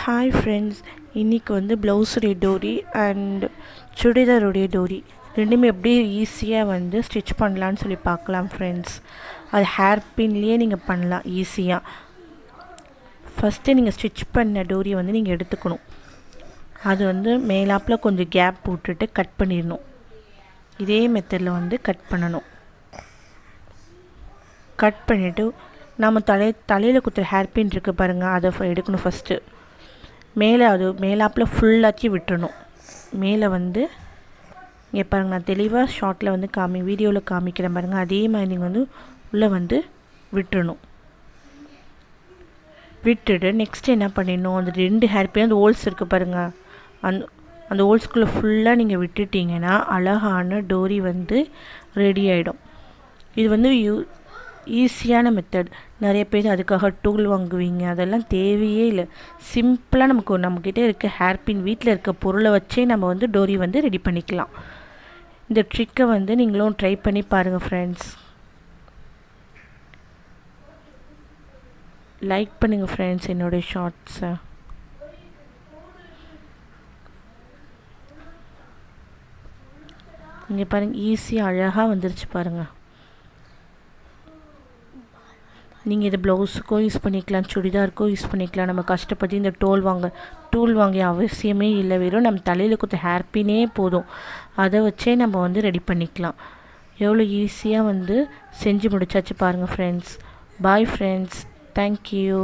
Hi friends, இன்றைக்கி வந்து ப்ளவுஸுடைய Tory and சுடிதாருடைய Tory ரெண்டுமே எப்படி ஈஸியாக வந்து ஸ்டிச் பண்ணலான்னு சொல்லி பார்க்கலாம் ஃப்ரெண்ட்ஸ். அது ஹேர் பின்லேயே நீங்கள் பண்ணலாம் ஈஸியாக. ஃபஸ்ட்டு நீங்கள் ஸ்டிச் பண்ண டோரியை வந்து நீங்கள் எடுத்துக்கணும். அது வந்து மேலாப்பில் கொஞ்சம் கேப் விட்டுட்டு கட் பண்ணிடணும். இதே மெத்தடில் வந்து கட் பண்ணணும். கட் பண்ணிவிட்டு நம்ம தலையில் குத்துற ஹேர் பின் இருக்குது பாருங்கள், அதை எடுக்கணும். ஃபஸ்ட்டு மேலாப்பில் ஃபுல்லாத்தையும் விட்டுறணும். மேலே வந்து இங்கே பாருங்கள், நான் தெளிவாக ஷார்ட்டில் வந்து வீடியோவில் காமிக்கிறேன் பாருங்கள். அதே மாதிரி நீங்கள் வந்து உள்ளே வந்து விட்டுறணும். விட்டுட்டு நெக்ஸ்ட்டு என்ன பண்ணிடணும், அந்த 2 ஹேர் பின் அந்த ஹோல்ஸ் இருக்குது பாருங்கள், அந்த ஹோல்ஸ்குள்ளே ஃபுல்லாக நீங்கள் விட்டுட்டிங்கன்னா அழகான டோரி வந்து ரெடி ஆகிடும். இது வந்து ஈஸியான மெத்தட். நிறைய பேர் அதுக்காக டூல் வாங்குவீங்க, அதெல்லாம் தேவையே இல்லை. சிம்பிளாக நம்மக்கிட்ட இருக்க ஹேர்பின், வீட்டில் இருக்க பொருளை வச்சே நம்ம வந்து டோரி வந்து ரெடி பண்ணிக்கலாம். இந்த ட்ரிக்கை வந்து நீங்களும் ட்ரை பண்ணி பாருங்கள் ஃப்ரெண்ட்ஸ். லைக் பண்ணுங்கள் ஃப்ரெண்ட்ஸ் என்னோடய ஷார்ட்ஸை. இங்கே பாருங்கள், ஈஸியாக அழகாக வந்துருச்சு பாருங்கள். நீங்கள் இதை ப்ளவுஸுக்கும் யூஸ் பண்ணிக்கலாம், சுடிதாருக்கும் யூஸ் பண்ணிக்கலாம். நம்ம கஷ்டப்பட்டு இந்த டூல் வாங்கிய அவசியமே இல்லை. வெறும் நம்ம தலையில் குத்த ஹேர்பினே போதும். அதை வச்சே நம்ம வந்து ரெடி பண்ணிக்கலாம். எவ்வளோ ஈஸியாக வந்து செஞ்சு முடிச்சாச்சு பாருங்கள் ஃப்ரெண்ட்ஸ். Bye friends, thank you.